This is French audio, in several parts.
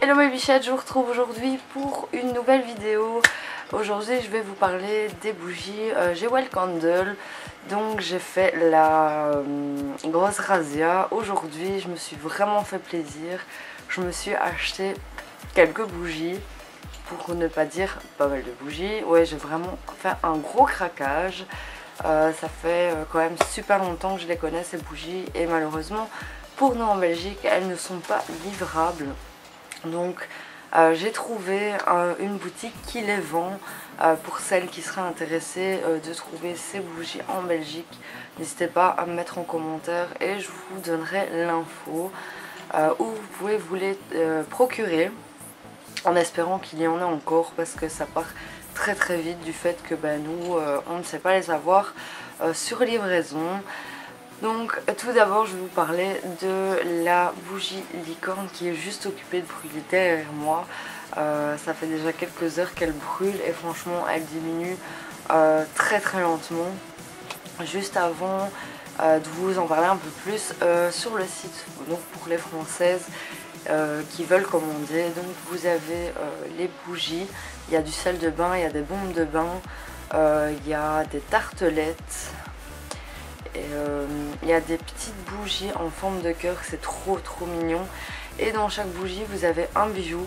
Hello mes bichettes, je vous retrouve aujourd'hui pour une nouvelle vidéo. Aujourd'hui je vais vous parler des bougies. J'ai Well Candle, donc j'ai fait la grosse razzia. Aujourd'hui je me suis vraiment fait plaisir. Je me suis acheté quelques bougies, pour ne pas dire pas mal de bougies. Ouais, j'ai vraiment fait un gros craquage. Ça fait quand même super longtemps que je les connais ces bougies et malheureusement pour nous en Belgique elles ne sont pas livrables. Donc j'ai trouvé une boutique qui les vend pour celles qui seraient intéressées de trouver ces bougies en Belgique. N'hésitez pas à me mettre en commentaire et je vous donnerai l'info où vous pouvez vous les procurer, en espérant qu'il y en a encore parce que ça part très très vite du fait que nous on ne sait pas les avoir sur livraison. Donc tout d'abord je vais vous parler de la bougie licorne qui est juste occupée de brûler derrière moi. Ça fait déjà quelques heures qu'elle brûle et franchement elle diminue très très lentement. Juste avant de vous en parler un peu plus sur le site, donc pour les Françaises qui veulent commander, donc vous avez les bougies, il y a du sel de bain, il y a des bombes de bain, il y a des tartelettes. Et il y a des petites bougies en forme de cœur, c'est trop mignon. Et dans chaque bougie vous avez un bijou.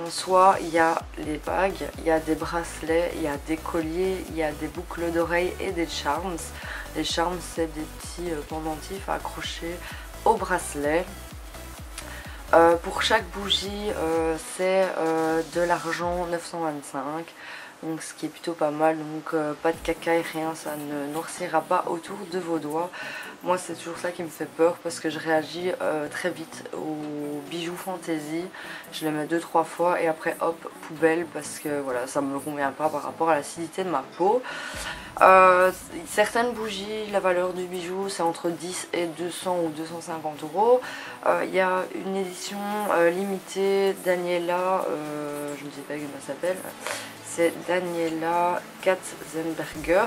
Soit il y a les bagues, il y a des bracelets, il y a des colliers, il y a des boucles d'oreilles et des charms. Les charms c'est des petits pendentifs à accrocher au bracelet. Pour chaque bougie c'est de l'argent 925. Donc ce qui est plutôt pas mal, donc pas de caca et rien, ça ne noircira pas autour de vos doigts. Moi c'est toujours ça qui me fait peur parce que je réagis très vite aux bijoux fantaisie. Je les mets 2-3 fois et après hop, poubelle, parce que voilà, ça me convient pas par rapport à l'acidité de ma peau. Certaines bougies, la valeur du bijou c'est entre 10 et 200 ou 250 euros. Il y a une édition limitée Daniela, je ne sais pas comment elle s'appelle. C'est Daniela Katzenberger,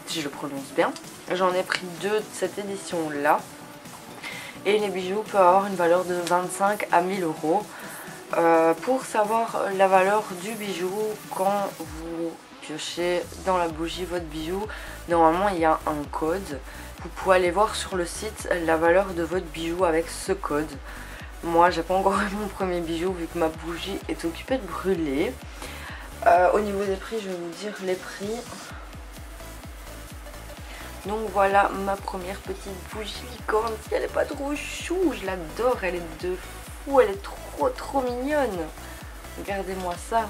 si je le prononce bien. J'en ai pris 2 de cette édition là. Et les bijoux peuvent avoir une valeur de 25 à 1000 euros. Pour savoir la valeur du bijou, quand vous piochez dans la bougie votre bijou, normalement il y a un code. Vous pouvez aller voir sur le site la valeur de votre bijou avec ce code. Moi j'ai pas encore eu mon premier bijou vu que ma bougie est occupée de brûler. Au niveau des prix, je vais vous dire les prix. Donc voilà ma première petite bougie licorne. Si elle est pas trop chou, je l'adore, elle est de fou, elle est trop mignonne. Regardez-moi ça.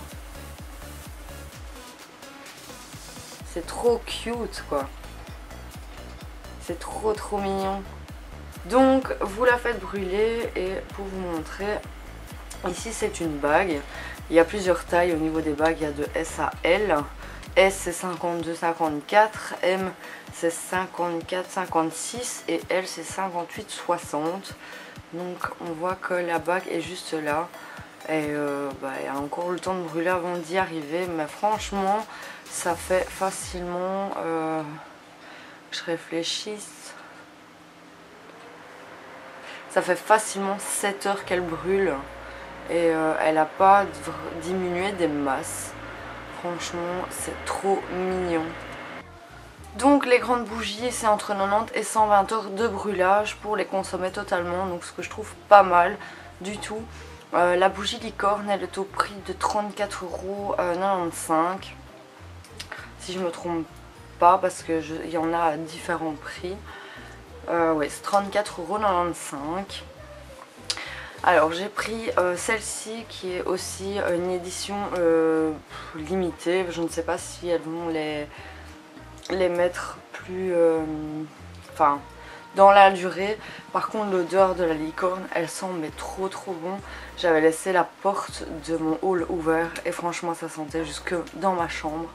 C'est trop cute quoi. C'est trop mignon. Donc vous la faites brûler et pour vous montrer, ici c'est une bague. Il y a plusieurs tailles au niveau des bagues, il y a de S à L. S c'est 52-54, M c'est 54-56 et L c'est 58-60. Donc on voit que la bague est juste là. Et il y a encore le temps de brûler avant d'y arriver. Mais franchement ça fait facilement, je réfléchisse, ça fait facilement 7 heures qu'elle brûle. Et elle n'a pas diminué des masses. Franchement c'est trop mignon. Donc les grandes bougies c'est entre 90 et 120 heures de brûlage pour les consommer totalement. Donc ce que je trouve pas mal du tout. La bougie licorne elle est au prix de 34,95 € si je me trompe pas, parce qu'il y en a à différents prix. Ouais, c'est 34,95 €. Alors j'ai pris celle-ci qui est aussi une édition limitée. Je ne sais pas si elles vont les mettre plus dans la durée. Par contre l'odeur de la licorne elle sent mais trop bon. J'avais laissé la porte de mon hall ouvert et franchement ça sentait jusque dans ma chambre.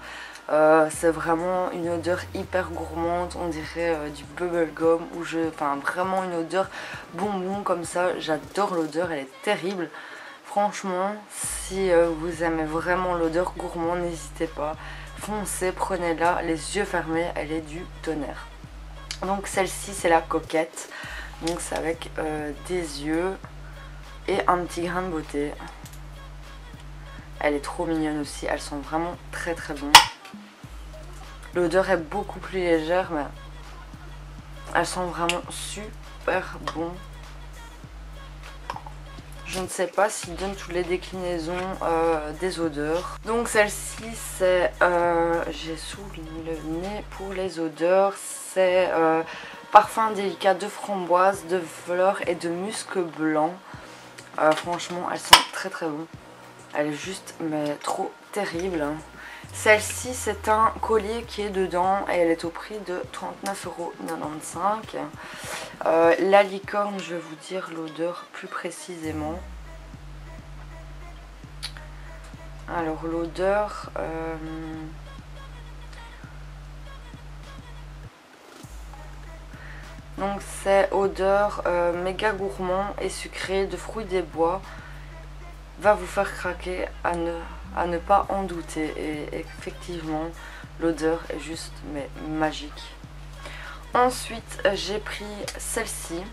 C'est vraiment une odeur hyper gourmande, on dirait du bubblegum ou vraiment une odeur bonbon comme ça. J'adore l'odeur, elle est terrible. Franchement, si vous aimez vraiment l'odeur gourmande, n'hésitez pas, foncez, prenez-la les yeux fermés, elle est du tonnerre. Donc celle-ci c'est la coquette, donc c'est avec des yeux. et un petit grain de beauté. Elle est trop mignonne aussi, elles sont vraiment très très bonnes. L'odeur est beaucoup plus légère, mais elles sont vraiment super bonnes. Je ne sais pas s'ils donnent toutes les déclinaisons des odeurs. Donc celle-ci c'est, j'ai sous le nez pour les odeurs, c'est parfum délicat de framboise, de fleurs et de musc blanc. Franchement elles sont très très bonnes. Elle est juste mais trop terrible. Celle-ci c'est un collier qui est dedans et elle est au prix de 39,95 €. La licorne, je vais vous dire l'odeur plus précisément. Alors l'odeur... donc c'est odeur méga gourmand et sucré de fruits des bois. Va vous faire craquer à ne pas en douter. Et effectivement l'odeur est juste mais magique. Ensuite j'ai pris celle-ci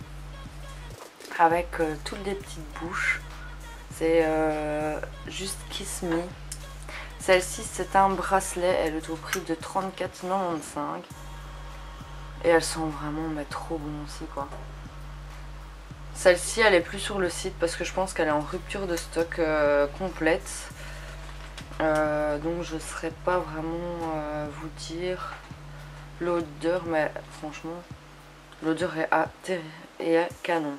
avec toutes les petites bouches. C'est juste Kiss Me. Celle-ci c'est un bracelet, elle est au prix de 34,95 €. Et elles sont vraiment mais trop bonnes aussi quoi. Celle-ci elle est plus sur le site parce que je pense qu'elle est en rupture de stock complète. Donc je ne saurais pas vraiment vous dire l'odeur, mais franchement l'odeur est canon.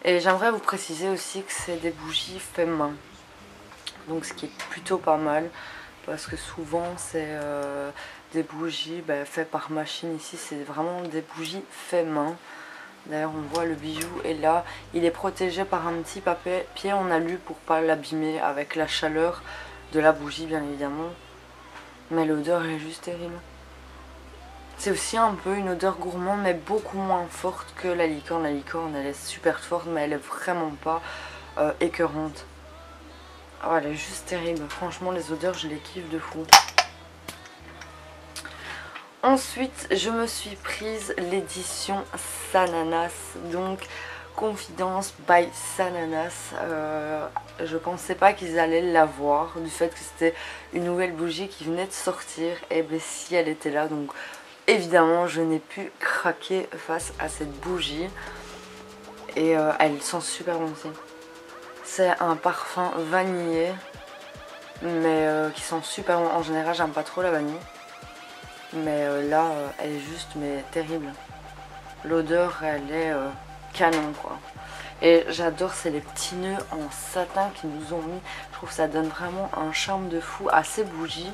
Et j'aimerais vous préciser aussi que c'est des bougies fait main. Donc ce qui est plutôt pas mal. Parce que souvent c'est des bougies faites par machine. Ici c'est vraiment des bougies fait main. D'ailleurs on voit le bijou est là. Il est protégé par un petit papier en alu pour pas l'abîmer avec la chaleur de la bougie bien évidemment. Mais l'odeur est juste terrible. C'est aussi un peu une odeur gourmande mais beaucoup moins forte que la licorne. La licorne elle est super forte mais elle est vraiment pas écœurante. Oh, elle est juste terrible. Franchement les odeurs je les kiffe de fou. Ensuite je me suis prise l'édition Sananas. Donc Confidence by Sananas. Je pensais pas qu'ils allaient l'avoir du fait que c'était une nouvelle bougie qui venait de sortir. Et bien si elle était là, donc évidemment je n'ai pu craquer face à cette bougie. Et elle sent super bon aussi. C'est un parfum vanillé mais qui sent super bon. En général j'aime pas trop la vanille. Mais là elle est juste mais terrible. L'odeur elle est canon quoi. Et j'adore c'est les petits nœuds en satin qu'ils nous ont mis. Je trouve que ça donne vraiment un charme de fou à ces bougies.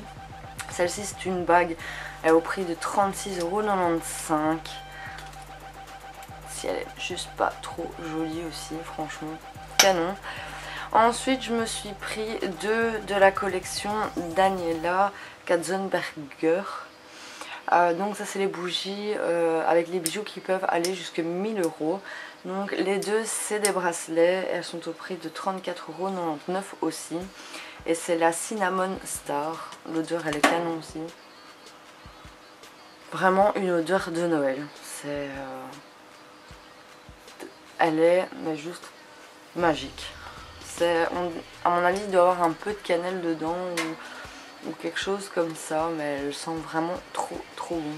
Celle-ci c'est une bague. Elle est au prix de 36,95 €. Si elle est juste pas trop jolie aussi franchement. Canon. Ensuite je me suis pris deux de la collection Daniela Katzenberger. Donc ça c'est les bougies avec les bijoux qui peuvent aller jusqu'à 1000 €. Donc les deux c'est des bracelets. Elles sont au prix de 34,99 € aussi. Et c'est la Cinnamon Star. L'odeur elle est canon aussi. Vraiment une odeur de Noël. C'est elle est mais juste magique. À mon avis il doit y avoir un peu de cannelle dedans ou quelque chose comme ça, mais elle sent vraiment trop bon.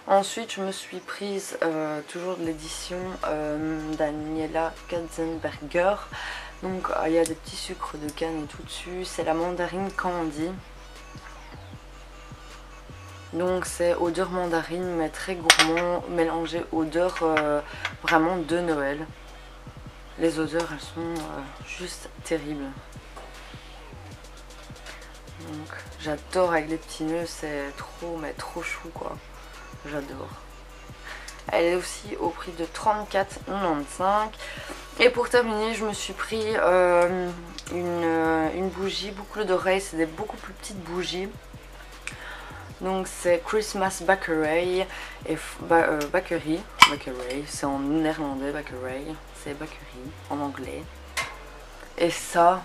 Ensuite je me suis prise toujours de l'édition Daniela Katzenberger. Donc il y a des petits sucres de canne et tout dessus. C'est la mandarine candy. Donc c'est odeur mandarine mais très gourmand, mélangé odeur vraiment de Noël. Les odeurs elles sont juste terribles. Donc j'adore avec les petits nœuds, c'est trop mais trop chou quoi. J'adore. Elle est aussi au prix de 34,95 €. Et pour terminer je me suis pris une bougie boucle d'oreille. C'est des beaucoup plus petites bougies. Donc c'est Christmas Bakery et Bakery, c'est en néerlandais Bakery, c'est Bakery en anglais. Et ça,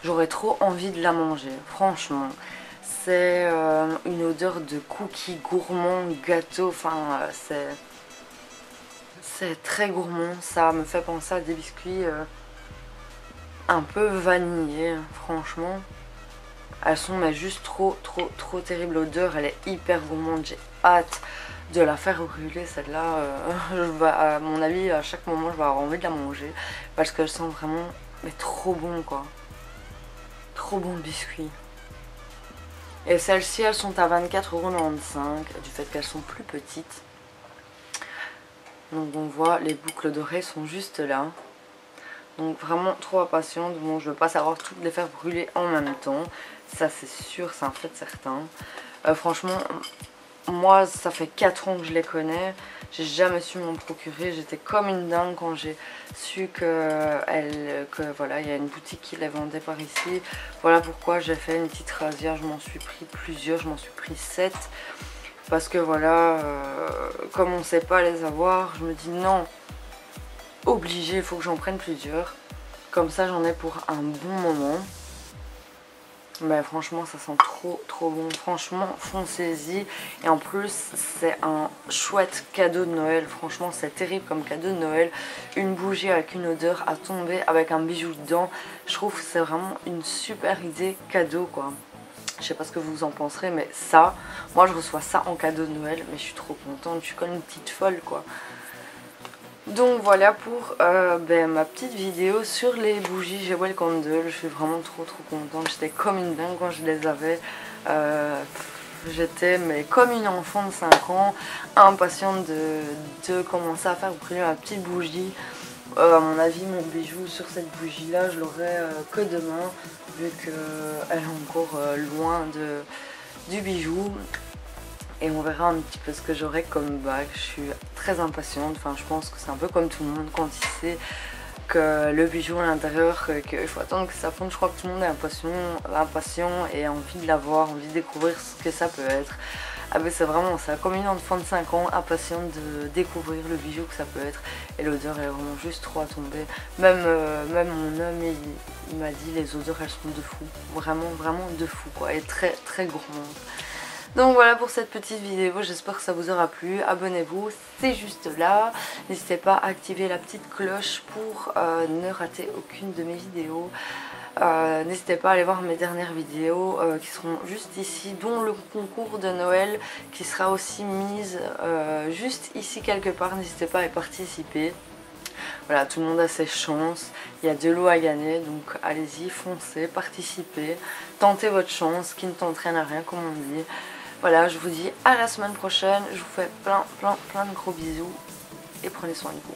j'aurais trop envie de la manger, franchement. C'est une odeur de cookies gourmand, gâteau, enfin C'est très gourmand, ça me fait penser à des biscuits un peu vanillés, franchement. Elles sont mais juste trop terribles. L'odeur elle est hyper gourmande, j'ai hâte de la faire brûler celle-là. À mon avis à chaque moment je vais avoir envie de la manger parce qu'elle sent vraiment mais trop bon quoi. Trop bon le biscuit. Et celles-ci elles sont à 24,95 € du fait qu'elles sont plus petites. Donc on voit les boucles d'oreilles sont juste là. Donc vraiment trop impatiente. Bon, je ne veux pas savoir toutes les faire brûler en même temps. Ça c'est sûr, c'est un fait certain. Franchement, moi ça fait 4 ans que je les connais. J'ai jamais su m'en procurer. J'étais comme une dingue quand j'ai su que voilà, il y a une boutique qui les vendait par ici. Voilà pourquoi j'ai fait une petite razzia. Je m'en suis pris plusieurs, je m'en suis pris 7. Parce que voilà, comme on ne sait pas les avoir, je me dis non. Obligé, il faut que j'en prenne plusieurs. Comme ça j'en ai pour un bon moment. Mais franchement ça sent trop bon. Franchement foncez-y. Et en plus c'est un chouette cadeau de Noël. Franchement c'est terrible comme cadeau de Noël. Une bougie avec une odeur à tomber avec un bijou dedans. Je trouve que c'est vraiment une super idée cadeau quoi. Je sais pas ce que vous en penserez mais ça, moi je reçois ça en cadeau de Noël. Mais je suis trop contente, je suis comme une petite folle quoi. Donc voilà pour ma petite vidéo sur les bougies Jewel Candle. Je suis vraiment trop contente. J'étais comme une dingue quand je les avais. J'étais mais comme une enfant de 5 ans, impatiente de commencer à faire brûler ma petite bougie. À mon avis mon bijou sur cette bougie là je l'aurai que demain vu qu'elle est encore loin du bijou. Et on verra un petit peu ce que j'aurai comme bague. Je suis très impatiente. Enfin, je pense que c'est un peu comme tout le monde quand il sait que le bijou à l'intérieur, qu'il faut attendre que ça fonde. Je crois que tout le monde est impatient et a envie de l'avoir, envie de découvrir ce que ça peut être. Ah ben c'est vraiment ça, comme une enfant de 5 ans, impatiente de découvrir le bijou que ça peut être. Et l'odeur est vraiment juste trop à tomber. Même mon homme, il m'a dit les odeurs elles sont de fou. Vraiment de fou quoi. Et très gourmande. Donc voilà pour cette petite vidéo, j'espère que ça vous aura plu. Abonnez-vous, c'est juste là. N'hésitez pas à activer la petite cloche pour ne rater aucune de mes vidéos. N'hésitez pas à aller voir mes dernières vidéos qui seront juste ici, dont le concours de Noël qui sera aussi mise juste ici quelque part. N'hésitez pas à y participer. Voilà, tout le monde a ses chances, il y a de l'eau à gagner, donc allez-y, foncez, participez, tentez votre chance, qui ne tente rien à rien comme on dit. Voilà, je vous dis à la semaine prochaine, je vous fais plein de gros bisous et prenez soin de vous.